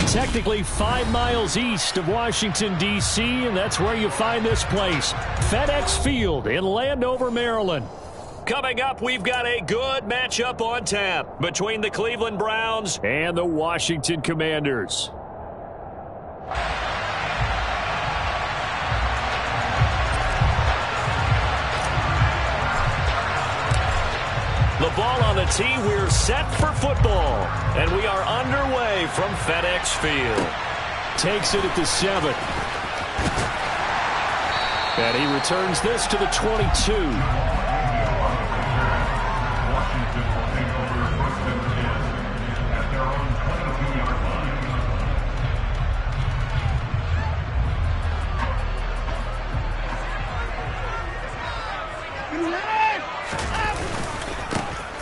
technically 5 miles east of Washington, D.C., and that's where you find this place, FedEx Field in Landover, Maryland. Coming up, we've got a good matchup on tap between the Cleveland Browns and the Washington Commanders. The ball on the tee, we're set for football. And we are underway from FedEx Field. Takes it at the 7. And he returns this to the 22.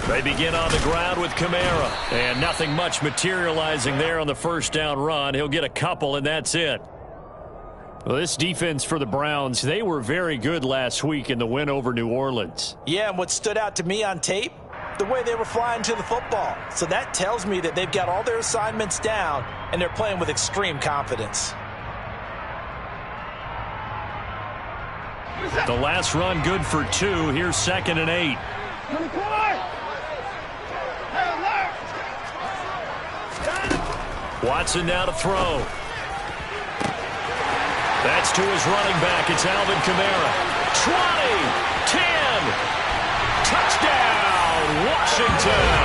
They begin on the ground with Kamara. And nothing much materializing there on the first down run. He'll get a couple, and that's it. Well, this defense for the Browns, they were very good last week in the win over New Orleans. Yeah, and what stood out to me on tape, the way they were flying to the football. So that tells me that they've got all their assignments down, and they're playing with extreme confidence. The last run good for 2. Here's 2nd and 8. Watson now to throw. That's to his running back. It's Alvin Kamara. 20, 10, touchdown, Washington.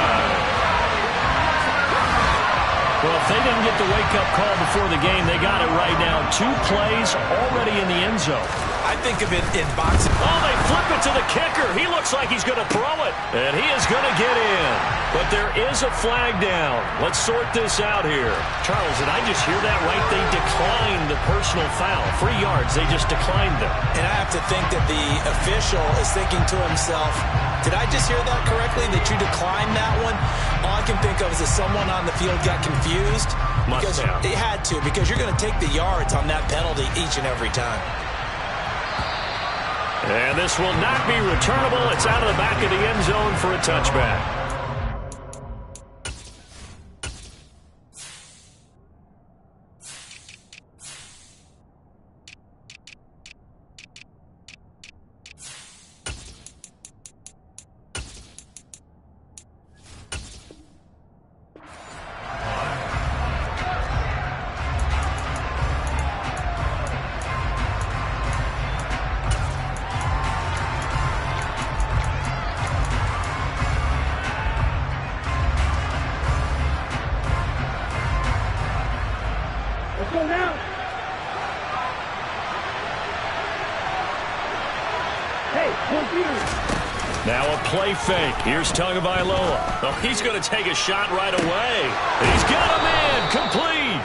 Well, if they didn't get the wake-up call before the game, they got it right now. 2 plays already in the end zone. I think of it in boxing. Oh, they flip it to the kicker. He looks like he's going to throw it. And he is going to get in. But there is a flag down. Let's sort this out here. Charles, did I just hear that right? They declined the personal foul. 3 yards. They just declined them. And I have to think that the official is thinking to himself, did I just hear that correctly, that you declined that one? All I can think of is that someone on the field got confused. Must have. They had to, because you're going to take the yards on that penalty each and every time. And this will not be returnable. It's out of the back of the end zone for a touchback. Now a play fake. Here's Tagovailoa. Oh, he's going to take a shot right away. He's got a man complete.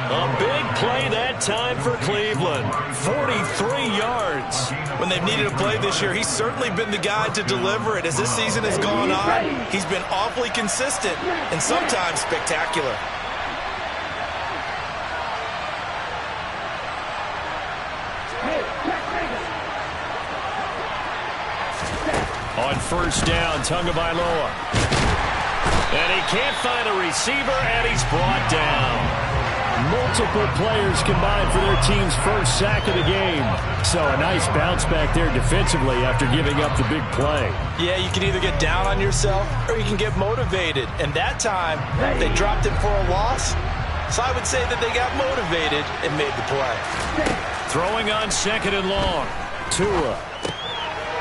A big play that time for Cleveland. 43 yards. When they've needed a play this year, he's certainly been the guy to deliver it. As this season has gone on, he's been awfully consistent and sometimes spectacular. On first down, Tagovailoa. And he can't find a receiver, and he's brought down. Multiple players combined for their team's first sack of the game. So a nice bounce back there defensively after giving up the big play. Yeah, you can either get down on yourself or you can get motivated. And that time, they dropped it for a loss. So I would say that they got motivated and made the play. Throwing on 2nd and long. Tua.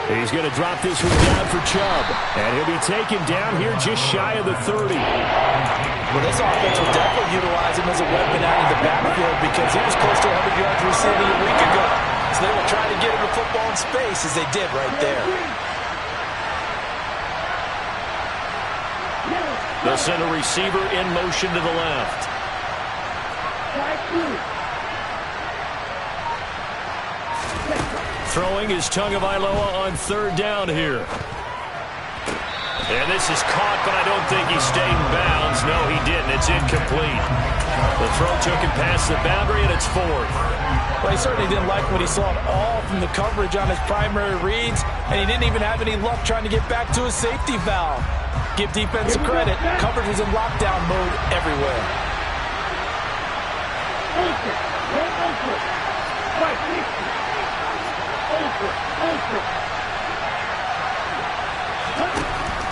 He's going to drop this one down for Chubb. And he'll be taken down here just shy of the 30. Well, this offense will definitely utilize him as a weapon out of the backfield because he was close to 100 yards receiving a week ago. So they will try to get him the football in space as they did right there. They'll send a receiver in motion to the left. Throwing is Tagovailoa on 3rd down here. And this is caught, but I don't think he stayed in bounds. No, he didn't. It's incomplete. The throw took him past the boundary, and it's 4th. Well, he certainly didn't like what he saw at all from the coverage on his primary reads, and he didn't even have any luck trying to get back to his safety valve. Give defense credit. Coverage was in lockdown mode everywhere.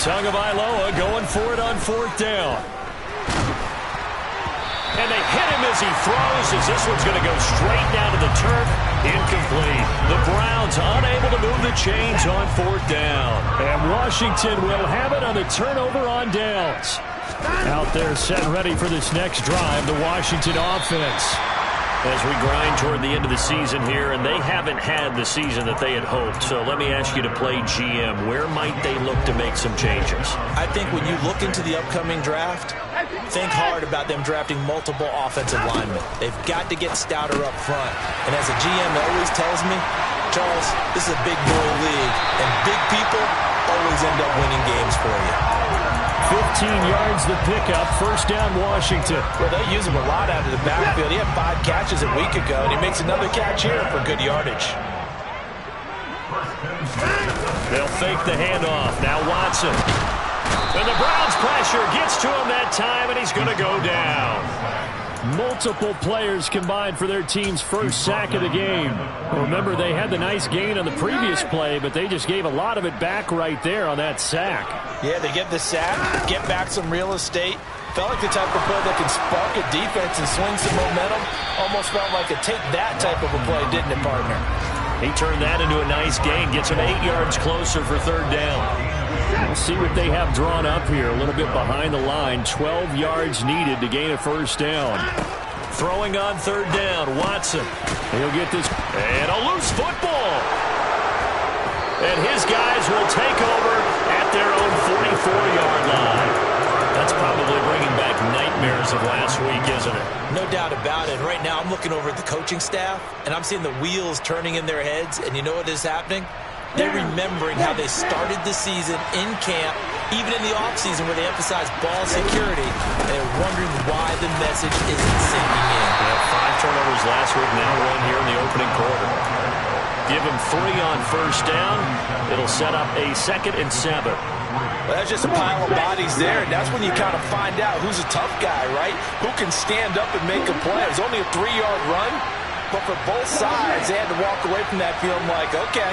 Tagovailoa going for it on 4th down. And they hit him as he throws, as this one's going to go straight down to the turf. Incomplete. The Browns unable to move the chains on 4th down. And Washington will have it on the turnover on downs. Out there set ready for this next drive, the Washington offense. As we grind toward the end of the season here, and they haven't had the season that they had hoped. So let me ask you to play GM. Where might they look to make some changes? I think when you look into the upcoming draft, think hard about them drafting multiple offensive linemen. They've got to get stouter up front. And as a GM always tells me, Charles, this is a big boy league, and big people always end up winning games for you. 15 yards the pickup, 1st down Washington. Well, they use him a lot out of the backfield. He had 5 catches a week ago, and he makes another catch here for good yardage. They'll fake the handoff. Now Watson. And the Browns pressure gets to him that time, and he's going to go down. Multiple players combined for their team's first sack of the game. Remember, they had the nice gain on the previous play, but they just gave a lot of it back right there on that sack. Yeah, they get the sack, get back some real estate. Felt like the type of play that can spark a defense and swing some momentum. Almost felt like a take-that type of a play, didn't it, partner? He turned that into a nice gain, gets him 8 yards closer for 3rd down. We'll see what they have drawn up here. A little bit behind the line. 12 yards needed to gain a 1st down. Throwing on 3rd down. Watson. He'll get this. And a loose football. And his guys will take over at their own 44-yard line. That's probably bringing back nightmares of last week, isn't it? No doubt about it. Right now I'm looking over at the coaching staff, and I'm seeing the wheels turning in their heads. And you know what is happening? They're remembering how they started the season in camp, even in the offseason where they emphasized ball security, and they're wondering why the message isn't sinking in. They had 5 turnovers last week, now 1 here in the opening quarter. Give them 3 on 1st down. It'll set up a 2nd and 7. Well, that's just a pile of bodies there, and that's when you kind of find out who's a tough guy, right? Who can stand up and make a play. It was only a 3-yard run. But for both sides, they had to walk away from that feeling like, okay,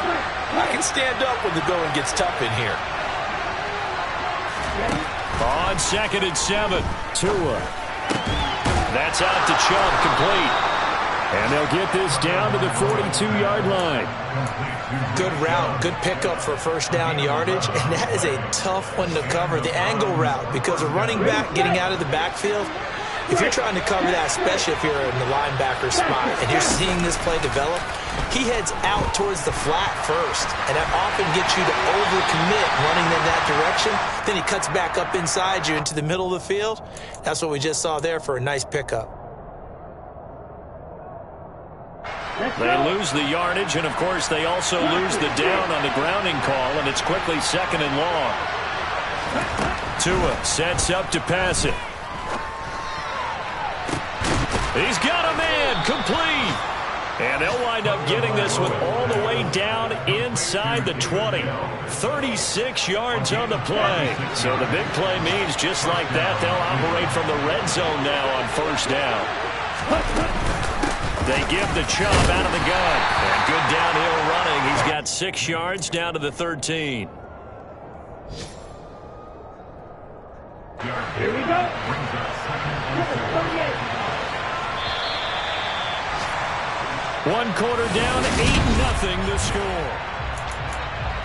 I can stand up when the going gets tough in here. On 2nd and 7, Tua. That's out to Chubb, complete. And they'll get this down to the 42-yard line. Good route, good pickup for 1st down yardage, and that is a tough one to cover, the angle route, because a running back getting out of the backfield, if you're trying to cover that, especially if you're in the linebacker spot and you're seeing this play develop, he heads out towards the flat first, and that often gets you to overcommit running in that direction. Then he cuts back up inside you into the middle of the field. That's what we just saw there for a nice pickup. They lose the yardage, and, of course, they also lose the down on the grounding call, and it's quickly 2nd and long. Tua sets up to pass it. He's got a man, complete. And they'll wind up getting this one all the way down inside the 20. 36 yards on the play. So the big play means just like that, they'll operate from the red zone now on 1st down. They give the Chubb out of the gun. And good downhill running. He's got 6 yards down to the 13. Here we go. 1 quarter down, 8-0 the score.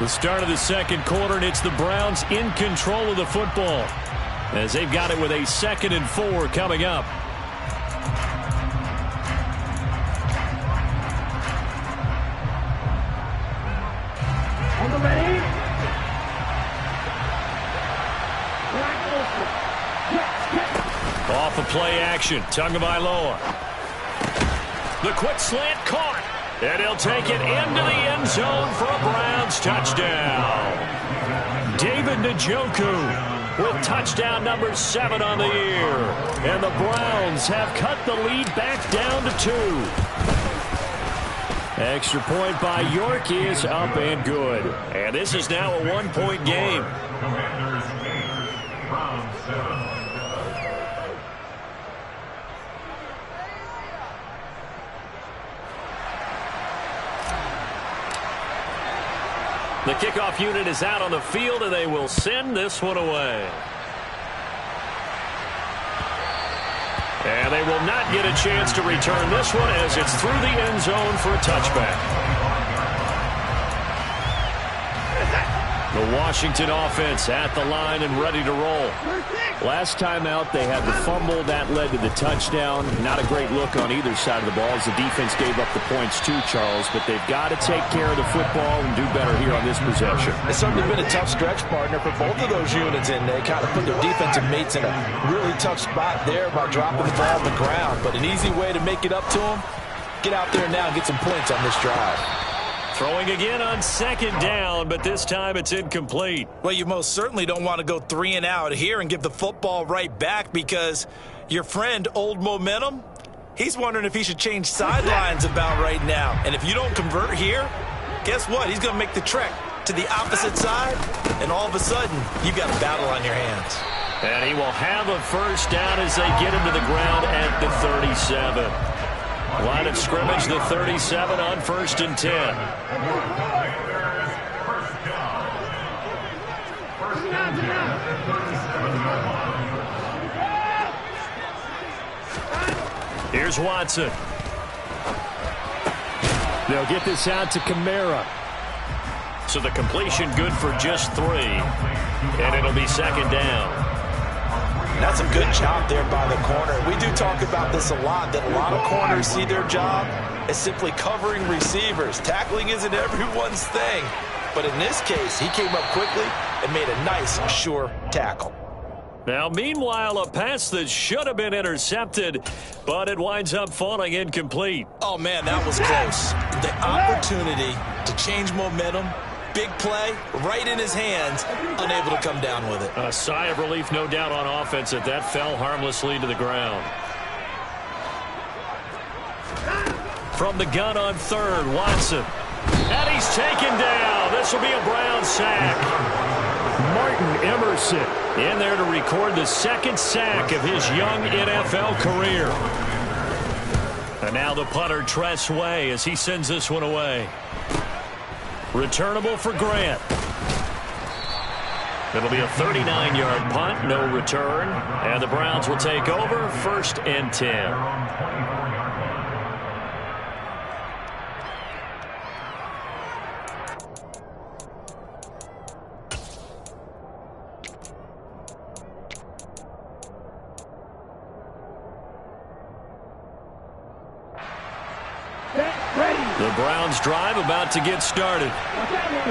The start of the 2nd quarter, and it's the Browns in control of the football as they've got it with a 2nd and 4 coming up. On the ready. Off of play action, Tagovailoa. The quick slant caught, and he'll take it into the end zone for a Browns touchdown. David Njoku with touchdown number 7 on the year. And the Browns have cut the lead back down to 2. Extra point by York is up and good. And this is now a 1-point game. The kickoff unit is out on the field, and they will send this one away. And they will not get a chance to return this one as it's through the end zone for a touchback. The Washington offense at the line and ready to roll. Last time out, they had the fumble. That led to the touchdown. Not a great look on either side of the ball as the defense gave up the points too, Charles. But they've got to take care of the football and do better here on this possession. It's certainly been a tough stretch, partner, for both of those units, and they kind of put their defensive mates in a really tough spot there by dropping the ball on the ground. But an easy way to make it up to them, get out there now and get some points on this drive. Throwing again on second down, but this time it's incomplete. Well, you most certainly don't want to go 3 and out here and give the football right back because your friend, Old Momentum, he's wondering if he should change sidelines about right now. And if you don't convert here, guess what? He's going to make the trek to the opposite side, and all of a sudden, you've got a battle on your hands. And he will have a first down as they get him to the ground at the 37. Line of scrimmage, the 37 on 1st and 10. Here's Watson. They'll get this out to Kamara. So the completion good for just 3. And it'll be second down. That's a good job there by the corner. We do talk about this a lot, that a lot of corners see their job as simply covering receivers. Tackling isn't everyone's thing. But in this case, he came up quickly and made a nice, sure tackle. Now, meanwhile, a pass that should have been intercepted, but it winds up falling incomplete. Oh, man, that was close. The opportunity to change momentum, big play, right in his hands, unable to come down with it. A sigh of relief, no doubt, on offense that that fell harmlessly to the ground. From the gun on 3rd, Watson. And he's taken down. This will be a Brown sack. Martin Emerson in there to record the 2nd sack of his young NFL career. And now the punter, Tress Way, as he sends this one away. Returnable for Grant. It'll be a 39-yard punt, no return. And the Browns will take over 1st and 10. The Browns drive about to get started.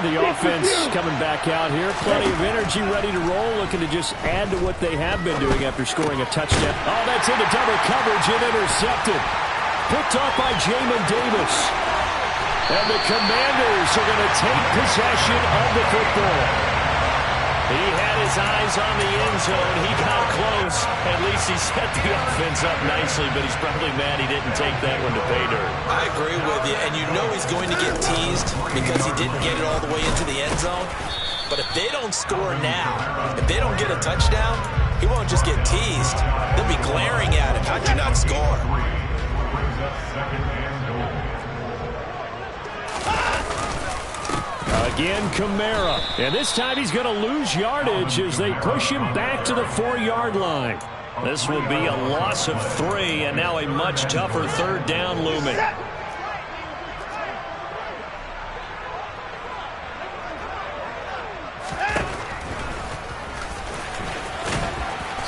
The offense coming back out here. Plenty of energy, ready to roll, looking to just add to what they have been doing after scoring a touchdown. Oh, that's into double coverage and intercepted. Picked off by Jamin Davis. And the Commanders are going to take possession of the football. He had his eyes on the end zone. He got close. At least he set the offense up nicely, but he's probably mad he didn't take that one to pay dirt. I agree with you, and you know he's going to get teased because he didn't get it all the way into the end zone. But if they don't score now, if they don't get a touchdown, he won't just get teased. They'll be glaring at him. How'd you not score? Again, Kamara. And this time he's going to lose yardage as they push him back to the 4-yard line. This will be a loss of 3, and now a much tougher 3rd down looming.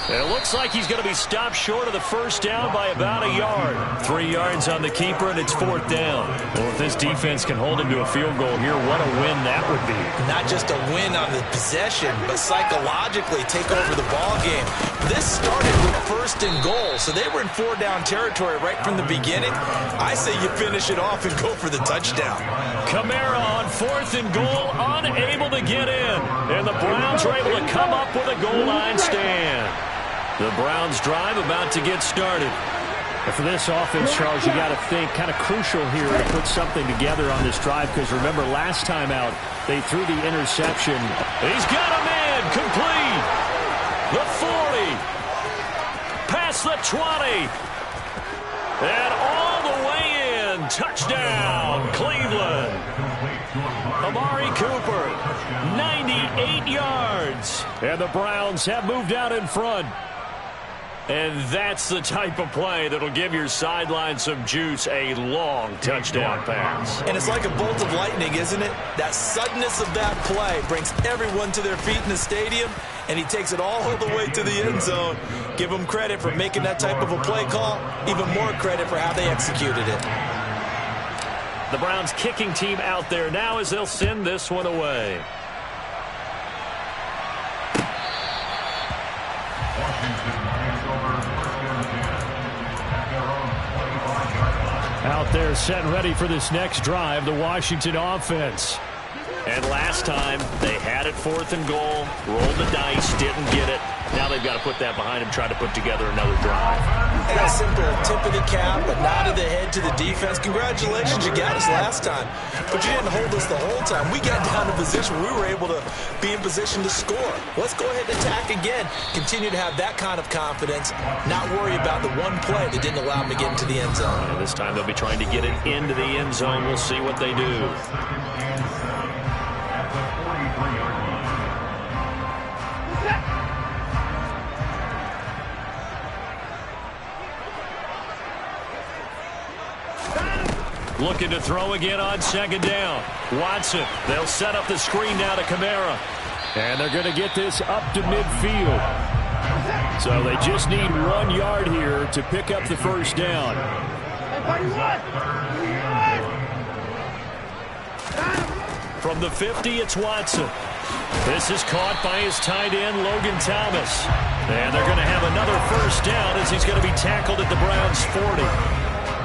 And it looks like he's going to be stopped short of the first down by about a yard. 3 yards on the keeper, and it's 4th down. Well, if this defense can hold him to a field goal here, what a win that would be. Not just a win on the possession, but psychologically take over the ball game. This started with 1st and goal, so they were in 4-down territory right from the beginning. I say you finish it off and go for the touchdown. Kamara on 4th and goal, unable to get in. And the Browns are able to come up with a goal line stand. The Browns drive about to get started. And for this offense, Charles, you got to think kind of crucial here to put something together on this drive because remember last time out they threw the interception. He's got a man complete. The 40. Past the 20. And all the way in. Touchdown, Cleveland. Amari Cooper. 8 yards. And the Browns have moved out in front. And that's the type of play that'll give your sideline some juice, a long touchdown pass. And it's like a bolt of lightning, isn't it? That suddenness of that play brings everyone to their feet in the stadium, and he takes it all the way to the end zone. Give him credit for making that type of a play call, even more credit for how they executed it. The Browns kicking team out there now as they'll send this one away. Out there set and ready for this next drive, the Washington offense. And last time, they had it 4th and goal, rolled the dice, didn't get it. Now they've got to put that behind them, try to put together another drive. And a simple tip of the cap, a nod of the head to the defense. Congratulations, you got us last time. But you didn't hold us the whole time. We got down to position. We were able to be in position to score. Let's go ahead and attack again. Continue to have that kind of confidence, not worry about the one play that didn't allow them to get into the end zone. And this time they'll be trying to get it into the end zone. We'll see what they do. Looking to throw again on 2nd down. Watson, they'll set up the screen now to Kamara. And they're going to get this up to midfield. So they just need 1 yard here to pick up the first down. From the 50, it's Watson. This is caught by his tight end, Logan Thomas. And they're going to have another first down as he's going to be tackled at the Browns' 40.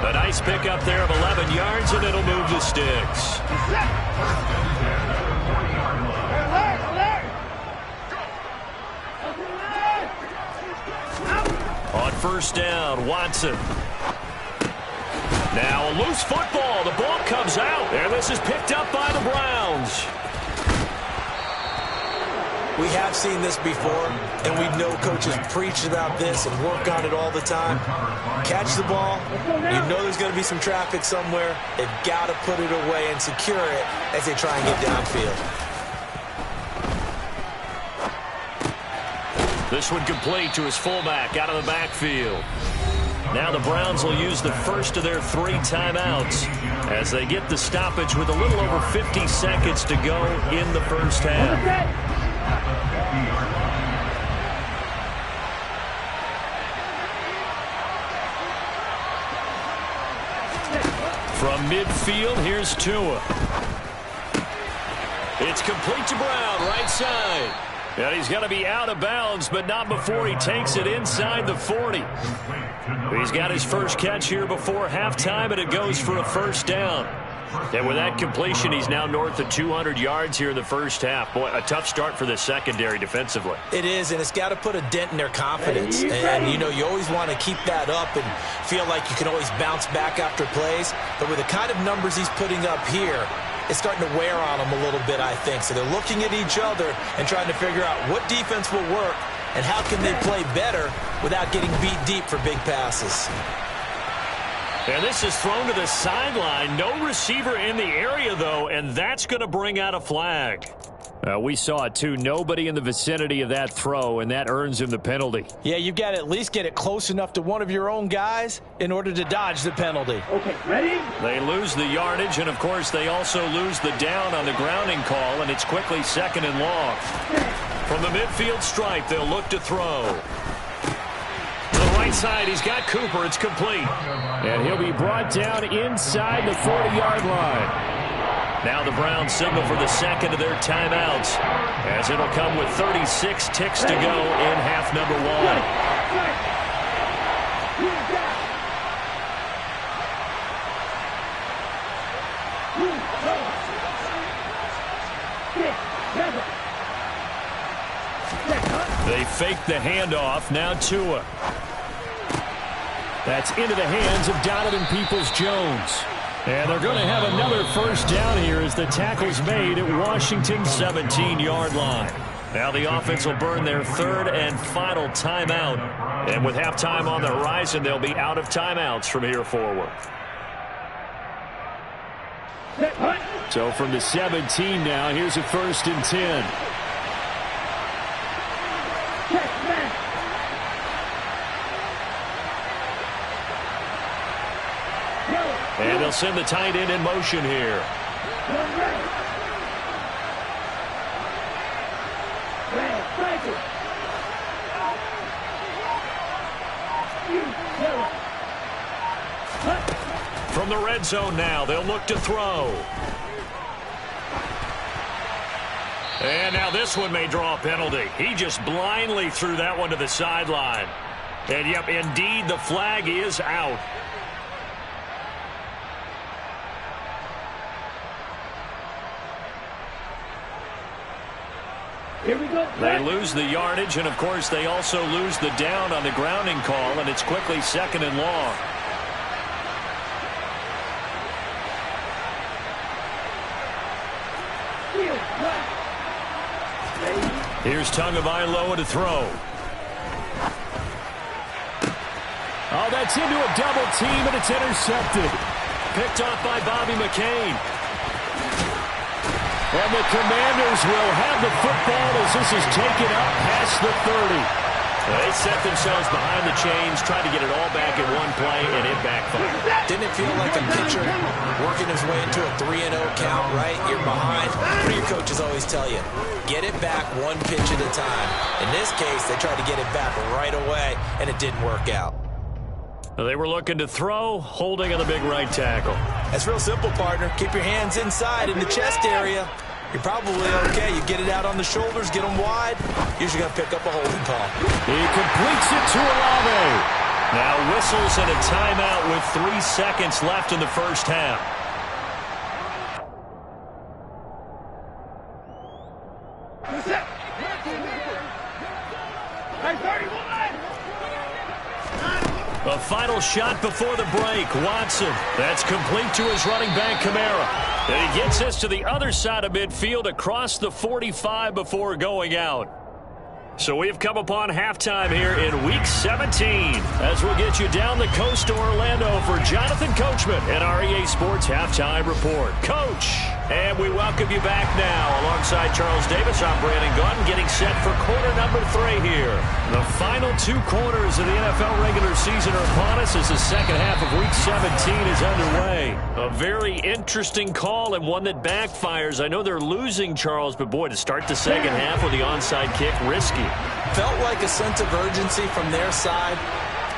A nice pickup there of 11 yards, and it'll move the sticks. On 1st down, Watson. Now a loose football. The ball comes out, and this is picked up by the Browns. We have seen this before, and we know coaches preach about this and work on it all the time. Catch the ball. You know there's going to be some traffic somewhere. They've got to put it away and secure it as they try and get downfield. This one complete to his fullback out of the backfield. Now the Browns will use the first of their 3 timeouts as they get the stoppage with a little over 50 seconds to go in the first half. From midfield, here's Tua. It's complete to Brown, right side. And he's going to be out of bounds, but not before he takes it inside the 40. He's got his first catch here before halftime, and it goes for a first down. And with that completion, he's now north of 200 yards here in the first half. Boy, a tough start for the secondary defensively. It is, and it's got to put a dent in their confidence. And, you know, you always want to keep that up and feel like you can always bounce back after plays. But with the kind of numbers he's putting up here, it's starting to wear on them a little bit, I think. So they're looking at each other and trying to figure out what defense will work and how can they play better without getting beat deep for big passes. And this is thrown to the sideline. No receiver in the area, though, and that's going to bring out a flag. We saw it, too. Nobody in the vicinity of that throw, and that earns him the penalty. Yeah, you've got to at least get it close enough to one of your own guys in order to dodge the penalty. Okay, ready? They lose the yardage, and, of course, they also lose the down on the grounding call, and it's quickly 2nd and long. From the midfield stripe, they'll look to throw. To the right side, he's got Cooper. It's complete. And he'll be brought down inside the 40-yard line. Now the Browns signal for the second of their timeouts, as it'll come with 36 ticks to go in half number 1. They fake the handoff. Now Tua. That's into the hands of Donovan Peoples-Jones. And they're going to have another first down here as the tackle's made at Washington's 17-yard line. Now the offense will burn their 3rd and final timeout. And with halftime on the horizon, they'll be out of timeouts from here forward. So from the 17 now, here's a 1st and 10. And they'll send the tight end in motion here. From the red zone now, they'll look to throw. And now this one may draw a penalty. He just blindly threw that one to the sideline. And, yep, indeed, the flag is out. Here we go. They lose the yardage, and, of course, they also lose the down on the grounding call, and it's quickly 2nd and long. Here's Tagovailoa to throw. Oh, that's into a double team, and it's intercepted. Picked off by Bobby McCain. And the Commanders will have the football as this is taken up past the 30. They set themselves behind the chains, tried to get it all back in one play, and it backfired. Didn't it feel like a pitcher working his way into a 3-0 count, right? You're behind. What do your coaches always tell you? Get it back one pitch at a time. In this case, they tried to get it back right away, and it didn't work out. They were looking to throw, holding on the big right tackle. That's real simple, partner. Keep your hands inside in the chest area. You're probably okay. You get it out on the shoulders, get them wide. Usually going to pick up a holding call. He completes it to Olave. Now whistles and a timeout with 3 seconds left in the first half. A final shot before the break. Watson. That's complete to his running back, Kamara. And he gets this to the other side of midfield across the 45 before going out. So we have come upon halftime here in Week 17 as we'll get you down the coast to Orlando for Jonathan Coachman and our EA Sports Halftime Report. Coach, and we welcome you back now alongside Charles Davis. I'm Brandon Gaudin getting set for quarter number 3 here. The final 2 quarters of the NFL regular season are upon us as the second half of Week 17 is underway. A very interesting call and one that backfires. I know they're losing, Charles, but boy, to start the second half with the onside kick, risky. Felt like a sense of urgency from their side,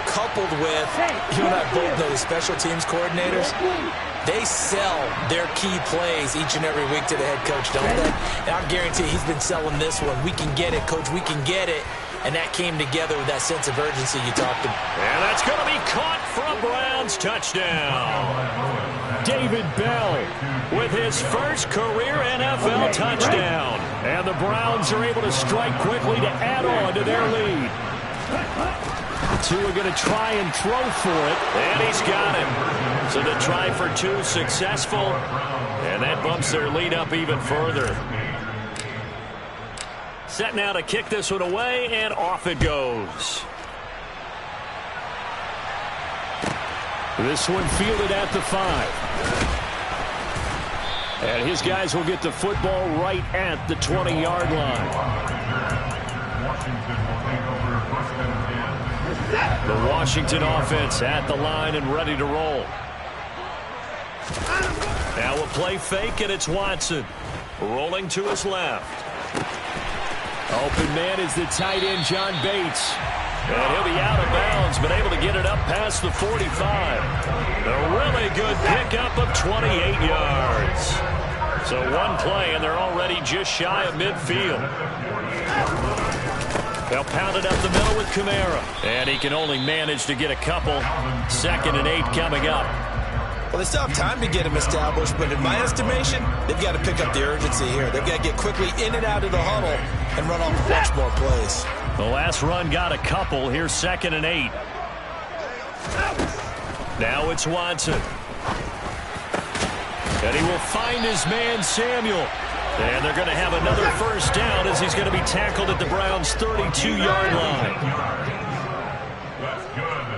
coupled with, you and I both know the special teams coordinators, they sell their key plays each and every week to the head coach, don't they? And I guarantee he's been selling this one. We can get it, coach, we can get it. And that came together with that sense of urgency you talked about. And that's going to be caught for a Browns touchdown. David Bell with his first career NFL touchdown. And the Browns are able to strike quickly to add on to their lead. Two are going to try and throw for it. And he's got him. So the try for 2 successful. And that bumps their lead up even further. Set now to kick this one away, and off it goes. This one fielded at the 5. And his guys will get the football right at the 20-yard line. The Washington offense at the line and ready to roll. Now a play fake, and it's Watson. Rolling to his left. Open man is the tight end, John Bates. And he'll be out of bounds, but able to get it up past the 45. A really good pickup of 28 yards. So one play, and they're already just shy of midfield. They'll pound it up the middle with Kamara. And he can only manage to get a couple. 2nd and 8 coming up. Well, they still have time to get him established, but in my estimation, they've got to pick up the urgency here. They've got to get quickly in and out of the huddle and run off a bunch more plays. The last run got a couple. Here's 2nd and 8. Now it's Watson. And he will find his man, Samuel. And they're going to have another first down as he's going to be tackled at the Browns' 32-yard line. That's good.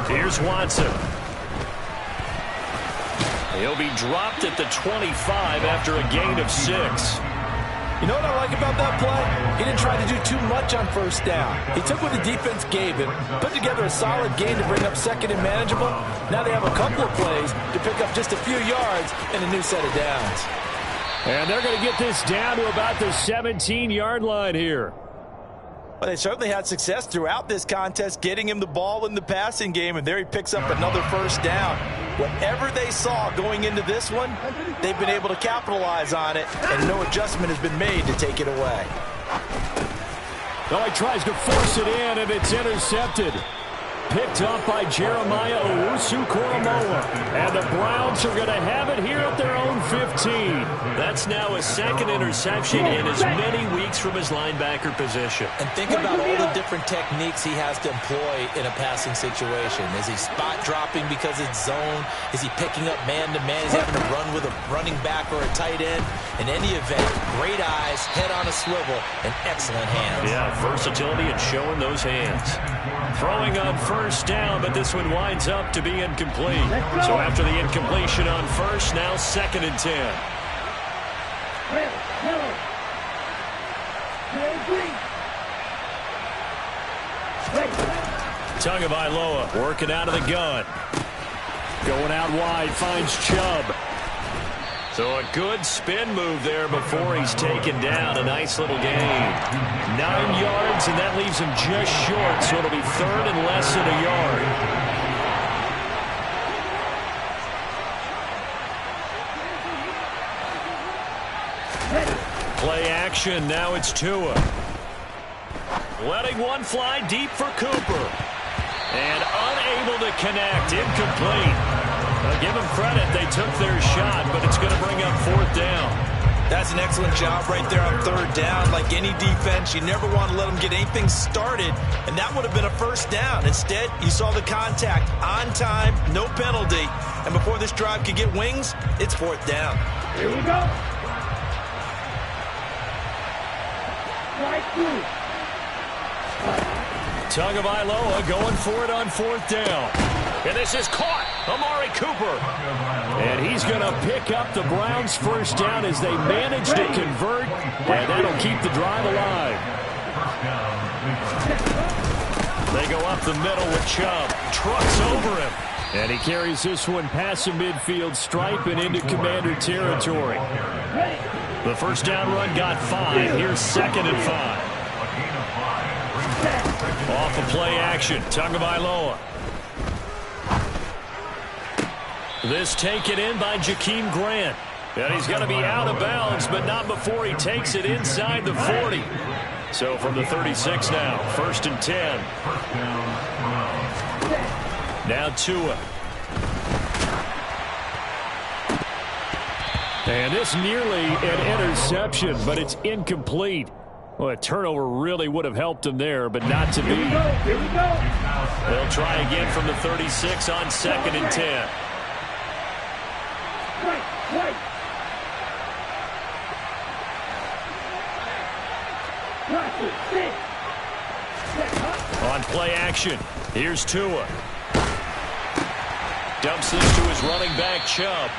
Here's Watson. He'll be dropped at the 25 after a gain of 6. You know what I like about that play? He didn't try to do too much on first down. He took what the defense gave him, put together a solid game to bring up second and manageable. Now they have a couple of plays to pick up just a few yards and a new set of downs. And they're going to get this down to about the 17-yard line here. Well, they certainly had success throughout this contest getting him the ball in the passing game, and there he picks up another first down. Whatever they saw going into this one, they've been able to capitalize on it, and no adjustment has been made to take it away. Oh, he tries to force it in, and it's intercepted. Picked up by Jeremiah Owusu-Koramoah. And the Browns are going to have it here at their own 15. That's now a second interception in as many weeks from his linebacker position. And think about all the different techniques he has to employ in a passing situation. Is he spot dropping because it's zone? Is he picking up man-to-man? Is he having to run with a running back or a tight end? In any event, great eyes, head on a swivel, and excellent hands. Yeah, versatility and showing those hands. Throwing on first down, but this one winds up to be incomplete. So after the incompletion on first, now 2nd and 10. Tagovailoa working out of the gun. Going out wide, finds Chubb. So a good spin move there before he's taken down. A nice little gain. 9 yards, and that leaves him just short, so it'll be 3rd and less than a yard. Play action, now it's Tua. Letting one fly deep for Cooper. And unable to connect, incomplete. Give them credit, they took their shot, but it's going to bring up 4th down. That's an excellent job right there on 3rd down. Like any defense, you never want to let them get anything started, and that would have been a first down. Instead, you saw the contact on time, no penalty, and before this drive could get wings, it's 4th down. Here we go. Right through. Tagovailoa going for it on 4th down. And this is caught. Amari Cooper. And he's going to pick up the Browns' first down as they manage to convert. And that'll keep the drive alive. They go up the middle with Chubb. Trucks over him. And he carries this one past the midfield stripe and into Commander territory. The first down run got 5. Here's 2nd and 5. Off of play action. Tagovailoa. This taken in by Jakeem Grant. And he's going to be out of bounds, but not before he takes it inside the 40. So from the 36 now, 1st and 10. Now Tua. And this nearly an interception, but it's incomplete. Well, a turnover really would have helped him there, but not to be. Here we go. They'll try again from the 36 on 2nd and 10. Right. On play action, here's Tua. Dumps this to his running back, Chubb.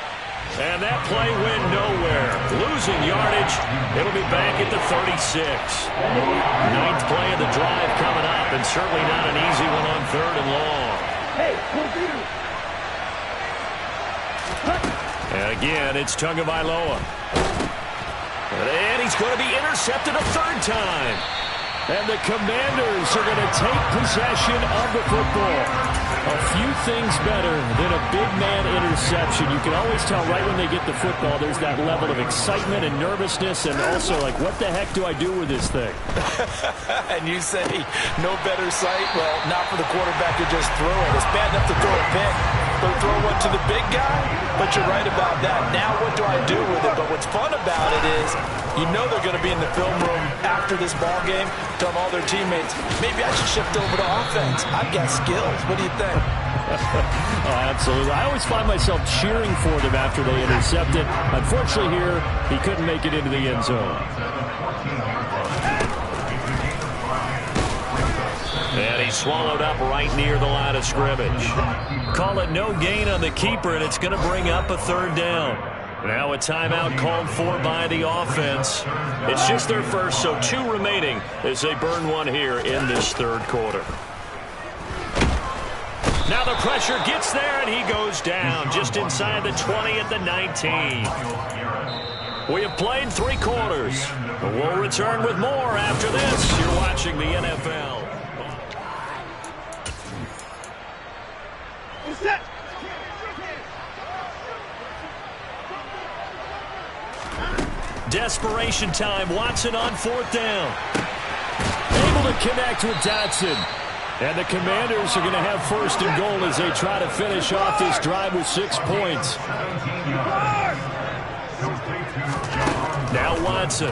And that play went nowhere. Losing yardage. It'll be back at the 36. 9th play of the drive coming up, and certainly not an easy one on 3rd and long. And again, it's Tagovailoa. And he's going to be intercepted a 3rd time. And the Commanders are going to take possession of the football. A few things better than a big man interception. You can always tell right when they get the football, there's that level of excitement and nervousness, and also like, what the heck do I do with this thing? And you say, no better sight? Well, not for the quarterback to just throw it. It's bad enough to throw a pick. They'll throw one to the big guy, but you're right about that. Now what do I do with it? But what's fun about it is, you know they're going to be in the film room after this ball game, telling all their teammates, maybe I should shift over to offense. I've got skills. What do you think? Oh, absolutely. I always find myself cheering for them after they intercept it. Unfortunately here, he couldn't make it into the end zone. And he's swallowed up right near the line of scrimmage. Call it no gain on the keeper, and it's going to bring up a 3rd down. Now a timeout called for by the offense. It's just their first, so 2 remaining as they burn one here in this third quarter. Now the pressure gets there, and he goes down just inside the 20 at the 19. We have played 3 quarters. We'll return with more after this. You're watching the NFL. Set. Desperation time. Watson on 4th down. Able to connect with Dotson. And the Commanders are going to have 1st and goal as they try to finish off this drive with 6 points. Now Watson.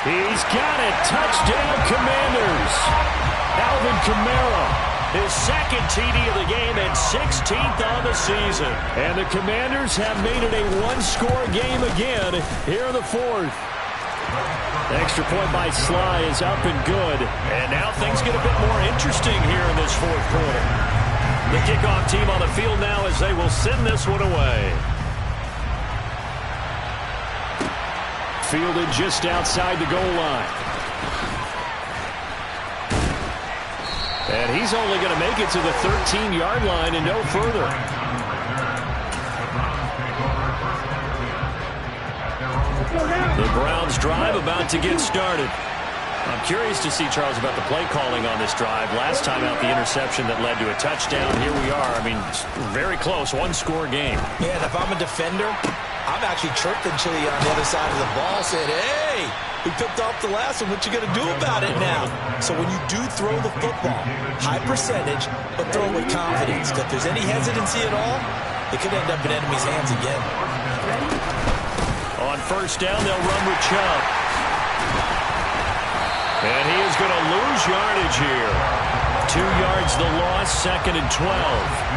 He's got it. Touchdown, Commanders. Alvin Kamara, his 2nd TD of the game and 16th on the season. And the Commanders have made it a 1-score game again here in the 4th. Extra point by Sly is up and good. And now things get a bit more interesting here in this 4th quarter. The kickoff team on the field now as they will send this one away. Fielded just outside the goal line. And he's only going to make it to the 13-yard line and no further. The Browns drive about to get started. I'm curious to see, Charles, about the play calling on this drive. Last time out, the interception that led to a touchdown. Here we are. I mean, very close, 1-score game. Yeah, and if I'm a defender, I'm actually chirping Chili on the other side of the ball saying, hey, we picked off the last one. What you going to do about it now? So when you do throw the football, high percentage, but throw it with confidence. If there's any hesitancy at all, it could end up in enemy's hands again. On 1st down, they'll run with Chubb. And he is going to lose yardage here. 2 yards the loss, 2nd and 12.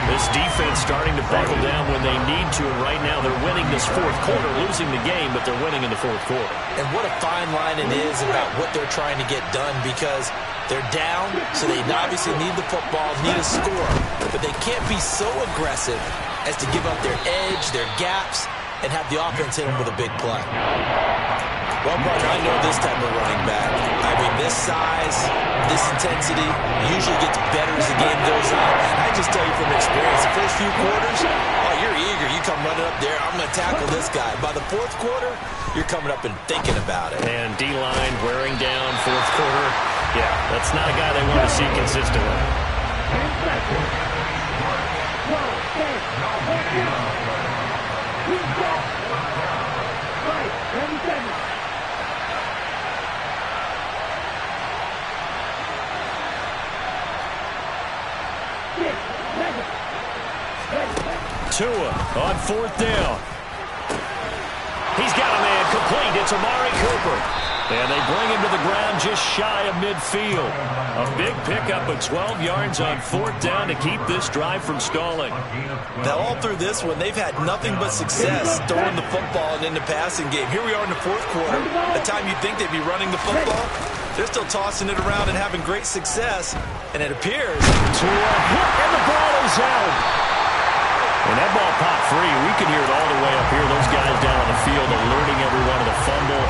This defense starting to buckle down when they need to, and right now they're winning this 4th quarter, losing the game, but they're winning in the 4th quarter. And what a fine line it is about what they're trying to get done, because they're down, so they obviously need the football, need a score, but they can't be so aggressive as to give up their edge, their gaps, and have the offense hit them with a big play. Well, partner, I know this type of running back. I mean, this size, this intensity usually gets better as the game goes on. I just tell you from experience, the first few quarters, oh, you're eager. You come running up there, I'm going to tackle this guy. By the 4th quarter, you're coming up and thinking about it. And D-line wearing down 4th quarter. Yeah, that's not a guy they want to see consistently. Tua on 4th down. He's got a man complete. It's Amari Cooper. And they bring him to the ground just shy of midfield. A big pickup of 12 yards on 4th down to keep this drive from stalling. Now, all through this one, they've had nothing but success throwing the football and in the passing game. Here we are in the 4th quarter. The time you'd think they'd be running the football, they're still tossing it around and having great success. And it appears Tua hit, and the ball is out. And that ball popped free. We can hear it all the way up here. Those guys down on the field alerting everyone of the fumble.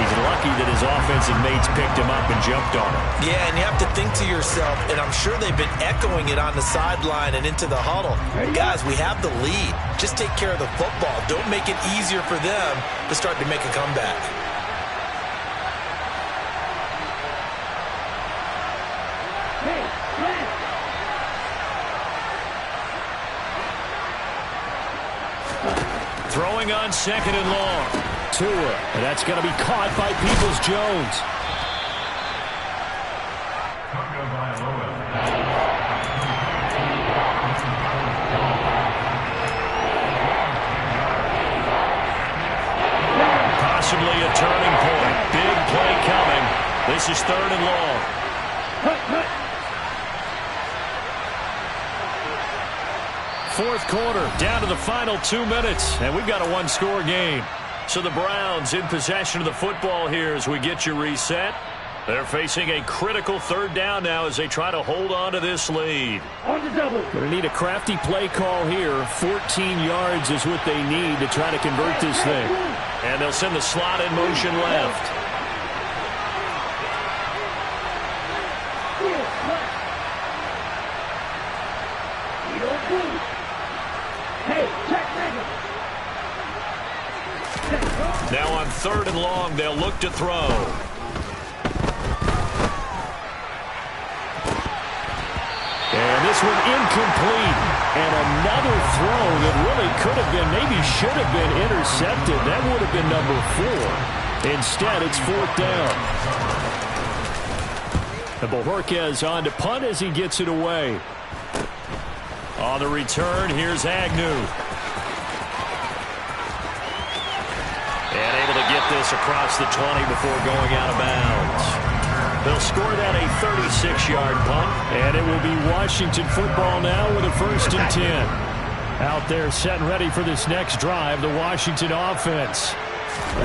He's lucky that his offensive mates picked him up and jumped on him. Yeah, and you have to think to yourself, and I'm sure they've been echoing it on the sideline and into the huddle. Guys, we have the lead. Just take care of the football. Don't make it easier for them to start to make a comeback. Throwing on 2nd and long. Tua, and that's going to be caught by Peoples-Jones. Possibly a turning point. Big play coming. This is 3rd and long. Fourth quarter, down to the final 2 minutes, and we've got a 1-score game. So the Browns in possession of the football here as we get you reset. They're facing a critical third down now as they try to hold on to this lead. On the double. Going to need a crafty play call here. 14 yards is what they need to try to convert this thing. And they'll send the slot in motion left. Hey, check Now on 3rd and long, they'll look to throw. And this one incomplete. And another throw that really could have been, maybe should have been intercepted. That would have been number 4. Instead, it's 4th down. And Bojorquez on to punt as he gets it away. On the return, here's Agnew. And able to get this across the 20 before going out of bounds. They'll score that a 36-yard punt, and it will be Washington football now with a 1st and 10. Out there set and ready for this next drive, the Washington offense.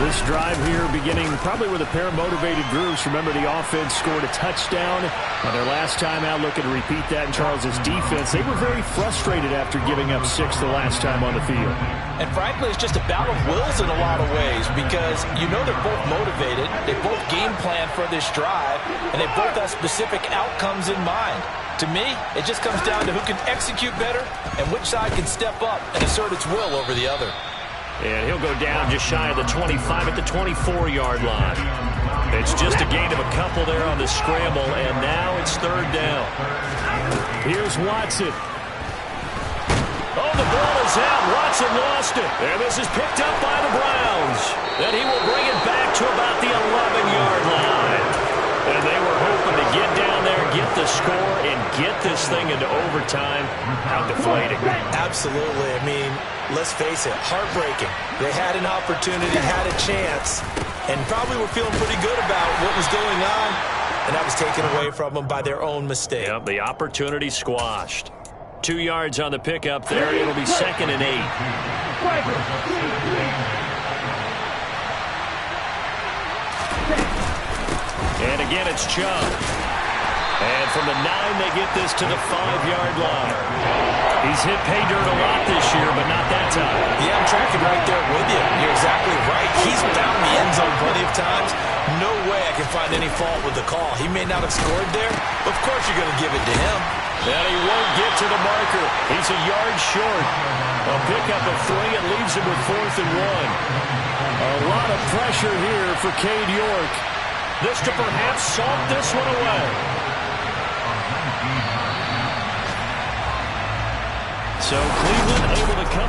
This drive here beginning probably with a pair of motivated groups. Remember, the offense scored a touchdown on their last time out, looking to repeat that in Charles's defense. They were very frustrated after giving up 6 the last time on the field. And frankly, it's just a battle of wills in a lot of ways because you know they're both motivated, they both game plan for this drive, and they both have specific outcomes in mind. To me, it just comes down to who can execute better and which side can step up and assert its will over the other. And he'll go down just shy of the 25 at the 24-yard line. It's just a gain of a couple there on the scramble, and now it's 3rd down. Here's Watson. Oh, the ball is out. Watson lost it. And this is picked up by the Browns. And he will bring it back to about the 11-yard line. And they were hoping to get down there, get the score, and get this thing into overtime. How deflating. Absolutely. I mean, let's face it, heartbreaking. They had an opportunity, had a chance, and probably were feeling pretty good about what was going on, and that was taken away from them by their own mistake. Yep, the opportunity squashed. 2 yards on the pickup there. It'll be 2nd and 8. And again, it's Chubb. And from the 9, they get this to the 5-yard line. He's hit pay dirt a lot this year, but not that time. Yeah, I'm tracking right there with you. You're exactly right. He's found the end zone plenty of times. No way I can find any fault with the call. He may not have scored there, but of course you're going to give it to him. And he won't get to the marker. He's a yard short. A pickup of 3. It leaves him with 4th and 1. A lot of pressure here for Cade York. This to perhaps salt this one away. So Cleveland able to come